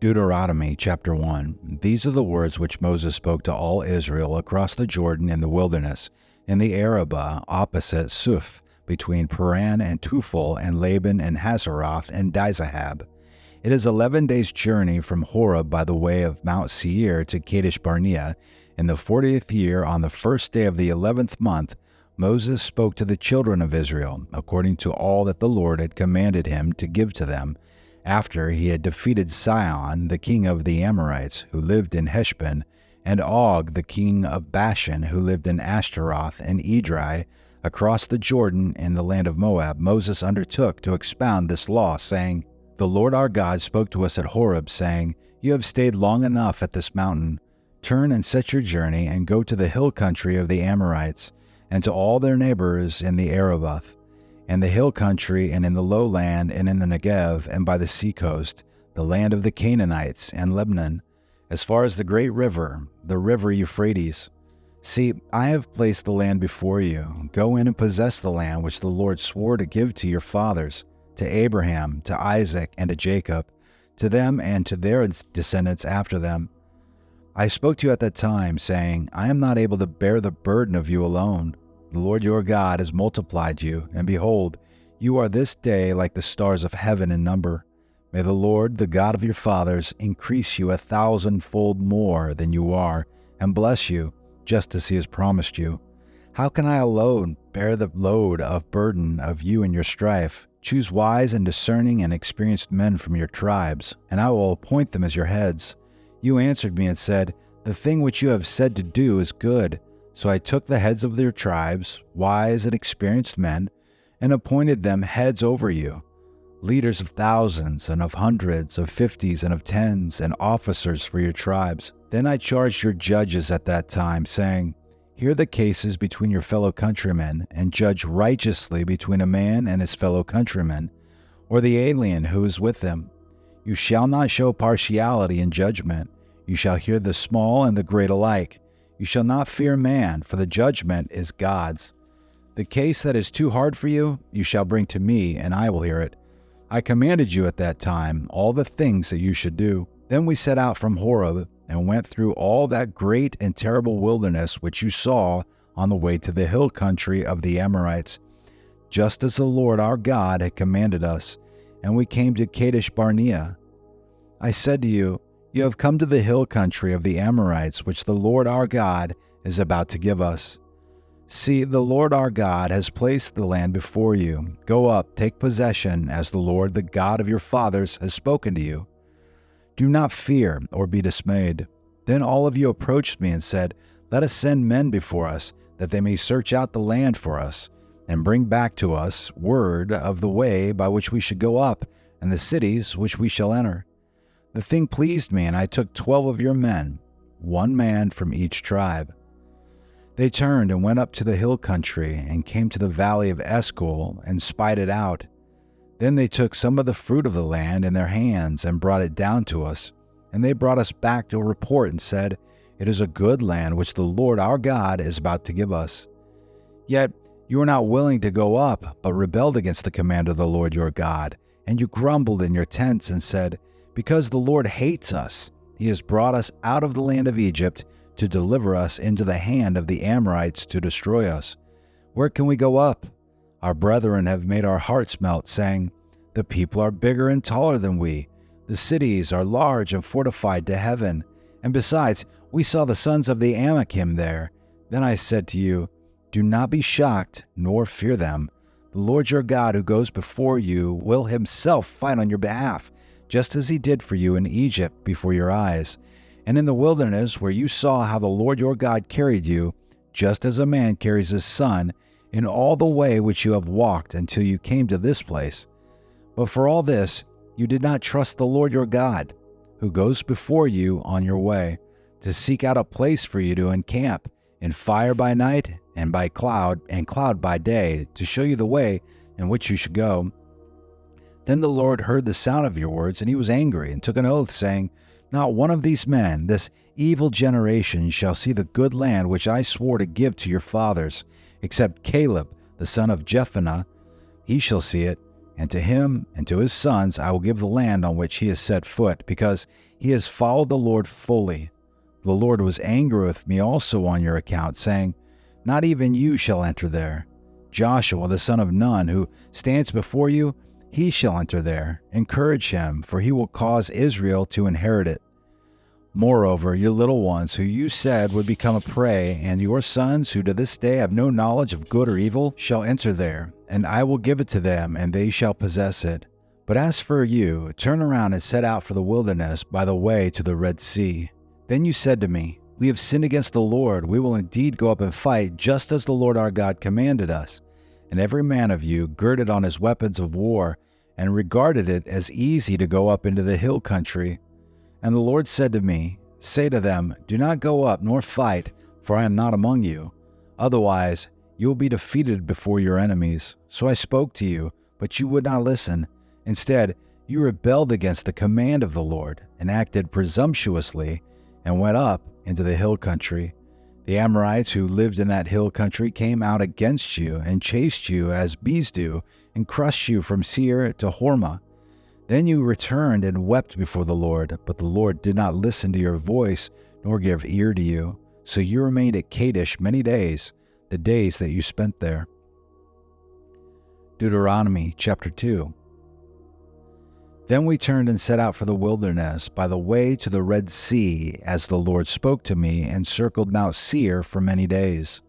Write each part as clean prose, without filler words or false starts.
Deuteronomy chapter 1. These are the words which Moses spoke to all Israel across the Jordan in the wilderness, in the Arabah opposite Suf, between Paran and Tufel and Laban and Hazeroth and Dizahab. It is 11 days' journey from Horeb by the way of Mount Seir to Kadesh Barnea. In the 40th year, on the first day of the 11th month, Moses spoke to the children of Israel, according to all that the Lord had commanded him to give to them, after he had defeated Sihon, the king of the Amorites, who lived in Heshbon, and Og, the king of Bashan, who lived in Ashtaroth and Edrei, across the Jordan in the land of Moab. Moses undertook to expound this law, saying, The Lord our God spoke to us at Horeb, saying, You have stayed long enough at this mountain. Turn and set your journey, and go to the hill country of the Amorites, and to all their neighbors in the Arabah, and the hill country, and in the lowland, and in the Negev, and by the seacoast, the land of the Canaanites, and Lebanon, as far as the great river, the river Euphrates. See, I have placed the land before you. Go in and possess the land which the Lord swore to give to your fathers, to Abraham, to Isaac, and to Jacob, to them and to their descendants after them. I spoke to you at that time, saying, I am not able to bear the burden of you alone. The Lord your God has multiplied you, and behold, you are this day like the stars of heaven in number. May the Lord, the God of your fathers, increase you 1,000-fold more than you are, and bless you, just as he has promised you. How can I alone bear the load of burden of you and your strife? Choose wise and discerning and experienced men from your tribes, and I will appoint them as your heads. You answered me and said, The thing which you have said to do is good. So I took the heads of their tribes, wise and experienced men, and appointed them heads over you, leaders of thousands and of hundreds, of 50s and of 10s, and officers for your tribes. Then I charged your judges at that time, saying, Hear the cases between your fellow countrymen, and judge righteously between a man and his fellow countryman, or the alien who is with them. You shall not show partiality in judgment. You shall hear the small and the great alike. You shall not fear man, for the judgment is God's. The case that is too hard for you, you shall bring to me, and I will hear it. I commanded you at that time all the things that you should do. Then we set out from Horeb, and went through all that great and terrible wilderness which you saw on the way to the hill country of the Amorites, just as the Lord our God had commanded us, and we came to Kadesh Barnea. I said to you, You have come to the hill country of the Amorites, which the Lord our God is about to give us. See, the Lord our God has placed the land before you. Go up, take possession, as the Lord, the God of your fathers, has spoken to you. Do not fear or be dismayed. Then all of you approached me and said, Let us send men before us, that they may search out the land for us, and bring back to us word of the way by which we should go up, and the cities which we shall enter. The thing pleased me, and I took 12 of your men, 1 man from each tribe. They turned and went up to the hill country, and came to the valley of Eshcol, and spied it out. Then they took some of the fruit of the land in their hands, and brought it down to us. And they brought us back to a report, and said, It is a good land which the Lord our God is about to give us. Yet you were not willing to go up, but rebelled against the command of the Lord your God. And you grumbled in your tents, and said, Because the Lord hates us, he has brought us out of the land of Egypt to deliver us into the hand of the Amorites to destroy us. Where can we go up? Our brethren have made our hearts melt, saying, The people are bigger and taller than we. The cities are large and fortified to heaven. And besides, we saw the sons of the Anakim there. Then I said to you, Do not be shocked, nor fear them. The Lord your God who goes before you will himself fight on your behalf, just as he did for you in Egypt before your eyes, and in the wilderness where you saw how the Lord your God carried you, just as a man carries his son, in all the way which you have walked until you came to this place. But for all this, you did not trust the Lord your God, who goes before you on your way, to seek out a place for you to encamp, in fire by night and by cloud, and cloud by day, to show you the way in which you should go. Then the Lord heard the sound of your words, and he was angry, and took an oath, saying, Not one of these men, this evil generation, shall see the good land which I swore to give to your fathers, except Caleb, the son of Jephunneh. He shall see it, and to him and to his sons I will give the land on which he has set foot, because He has followed the Lord fully. The Lord was angry with me also on your account, saying, Not even you shall enter there. Joshua the son of Nun, who stands before you, he shall enter there. Encourage him, for he will cause Israel to inherit it. Moreover, your little ones, who you said would become a prey, and your sons, who to this day have no knowledge of good or evil, shall enter there, and I will give it to them, and they shall possess it. But as for you, turn around and set out for the wilderness by the way to the Red Sea. Then you said to me, We have sinned against the Lord. We will indeed go up and fight, just as the Lord our God commanded us. And every man of you girded on his weapons of war, and regarded it as easy to go up into the hill country. And the Lord said to me, Say to them, Do not go up nor fight, for I am not among you. Otherwise, you will be defeated before your enemies. So I spoke to you, but you would not listen. Instead, you rebelled against the command of the Lord, and acted presumptuously, and went up into the hill country. The Amorites who lived in that hill country came out against you, and chased you as bees do, and crushed you from Seir to Hormah. Then you returned and wept before the Lord, but the Lord did not listen to your voice, nor give ear to you. So you remained at Kadesh many days, the days that you spent there. Deuteronomy chapter 2. Then we turned and set out for the wilderness by the way to the Red Sea, as the Lord spoke to me, and circled Mount Seir for many days.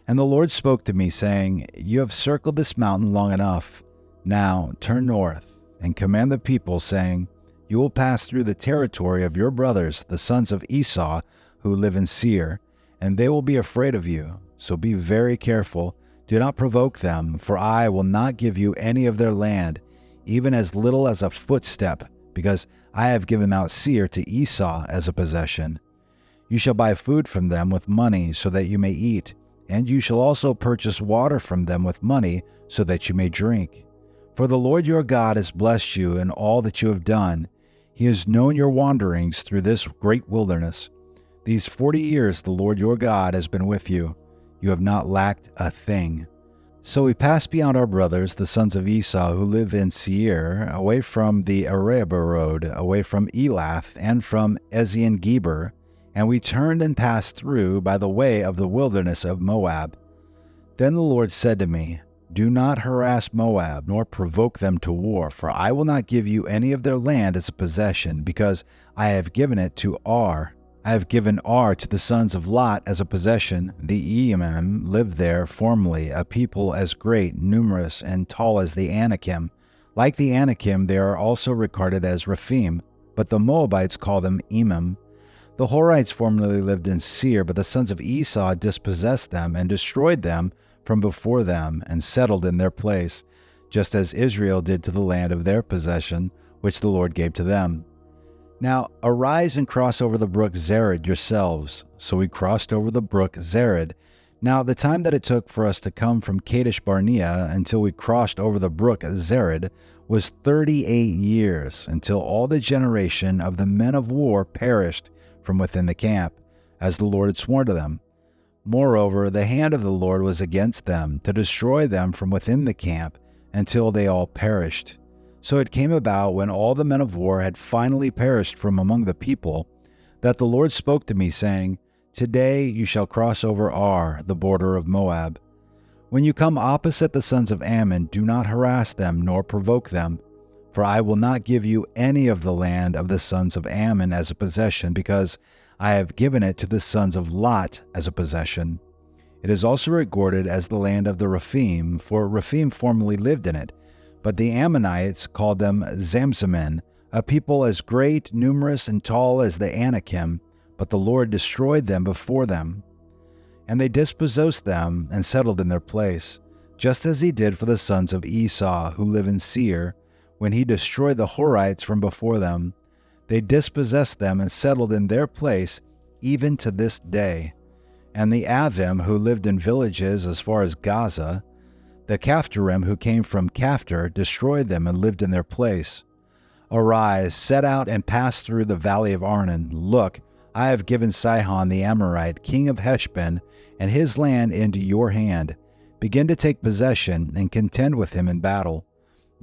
And the Lord spoke to me, saying, You have circled this mountain long enough. Now turn north, and command the people, saying, You will pass through the territory of your brothers, the sons of Esau, who live in Seir, and they will be afraid of you. So be very careful. Do not provoke them, for I will not give you any of their land, even as little as a footstep, because I have given Mount Seir to Esau as a possession. You shall buy food from them with money, so that you may eat, and you shall also purchase water from them with money, so that you may drink. For the Lord your God has blessed you in all that you have done. He has known your wanderings through this great wilderness. These 40 years the Lord your God has been with you. You have not lacked a thing. So we passed beyond our brothers, the sons of Esau, who live in Seir, away from the Arabah road, away from Elath, and from Ezion-Geber, and we turned and passed through by the way of the wilderness of Moab. Then the Lord said to me, Do not harass Moab, nor provoke them to war, for I will not give you any of their land as a possession, because I have given it to Ar. I have given Ar to the sons of Lot as a possession. The Emim lived there formerly, a people as great, numerous, and tall as the Anakim. Like the Anakim, they are also regarded as Rephaim, but the Moabites call them Emim. The Horites formerly lived in Seir, but the sons of Esau dispossessed them and destroyed them from before them, and settled in their place, just as Israel did to the land of their possession, which the Lord gave to them. Now arise and cross over the brook Zered yourselves. So we crossed over the brook Zered. Now the time that it took for us to come from Kadesh Barnea until we crossed over the brook Zered was 38 years, until all the generation of the men of war perished from within the camp, as the Lord had sworn to them. Moreover, the hand of the Lord was against them, to destroy them from within the camp, until they all perished. So it came about, when all the men of war had finally perished from among the people, that the Lord spoke to me, saying, Today you shall cross over Ar, the border of Moab. When you come opposite the sons of Ammon, do not harass them, nor provoke them, for I will not give you any of the land of the sons of Ammon as a possession, because I have given it to the sons of Lot as a possession. It is also regarded as the land of the Rephaim, for Rephaim formerly lived in it. But the Ammonites called them Zamzummim, a people as great, numerous, and tall as the Anakim, but the Lord destroyed them before them. And they dispossessed them and settled in their place, just as he did for the sons of Esau, who live in Seir, when he destroyed the Horites from before them. They dispossessed them and settled in their place, even to this day. And the Avim, who lived in villages as far as Gaza, the Caphtorim, who came from Caphtor, destroyed them and lived in their place. Arise, set out and pass through the valley of Arnon. Look, I have given Sihon the Amorite, king of Heshbon, and his land into your hand. Begin to take possession and contend with him in battle.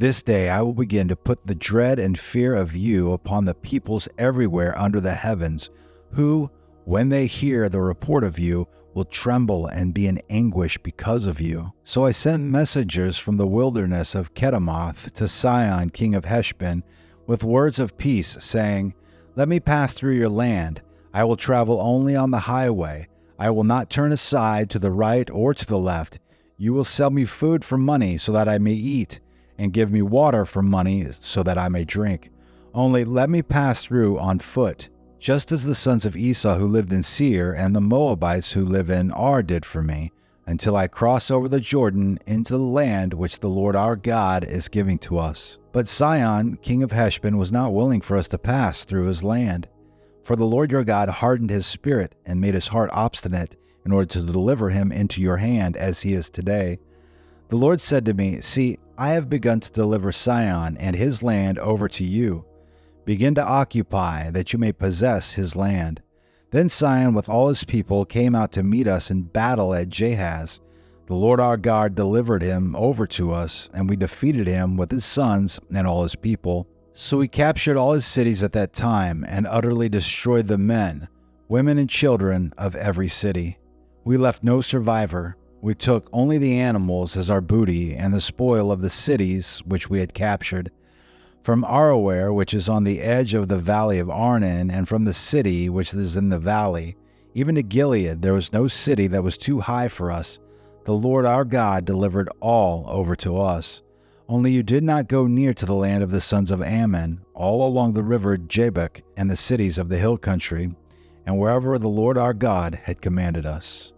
This day I will begin to put the dread and fear of you upon the peoples everywhere under the heavens, who, when they hear the report of you, will tremble and be in anguish because of you. So I sent messengers from the wilderness of Kedemoth to Sihon, king of Heshbon, with words of peace, saying, Let me pass through your land. I will travel only on the highway. I will not turn aside to the right or to the left. You will sell me food for money so that I may eat, and give me water for money so that I may drink. Only let me pass through on foot, just as the sons of Esau who lived in Seir and the Moabites who live in Ar did for me, until I cross over the Jordan into the land which the Lord our God is giving to us. But Sihon, king of Heshbon, was not willing for us to pass through his land. For the Lord your God hardened his spirit and made his heart obstinate in order to deliver him into your hand as he is today. The Lord said to me, See, I have begun to deliver Sihon and his land over to you. Begin to occupy, that you may possess his land. Then Sihon with all his people came out to meet us in battle at Jahaz. The Lord our God delivered him over to us, and we defeated him with his sons and all his people. So we captured all his cities at that time, and utterly destroyed the men, women, and children of every city. We left no survivor. We took only the animals as our booty, and the spoil of the cities which we had captured. From Aroer, which is on the edge of the valley of Arnon, and from the city which is in the valley, even to Gilead, there was no city that was too high for us. The Lord our God delivered all over to us. Only you did not go near to the land of the sons of Ammon, all along the river Jabbok, and the cities of the hill country, and wherever the Lord our God had commanded us.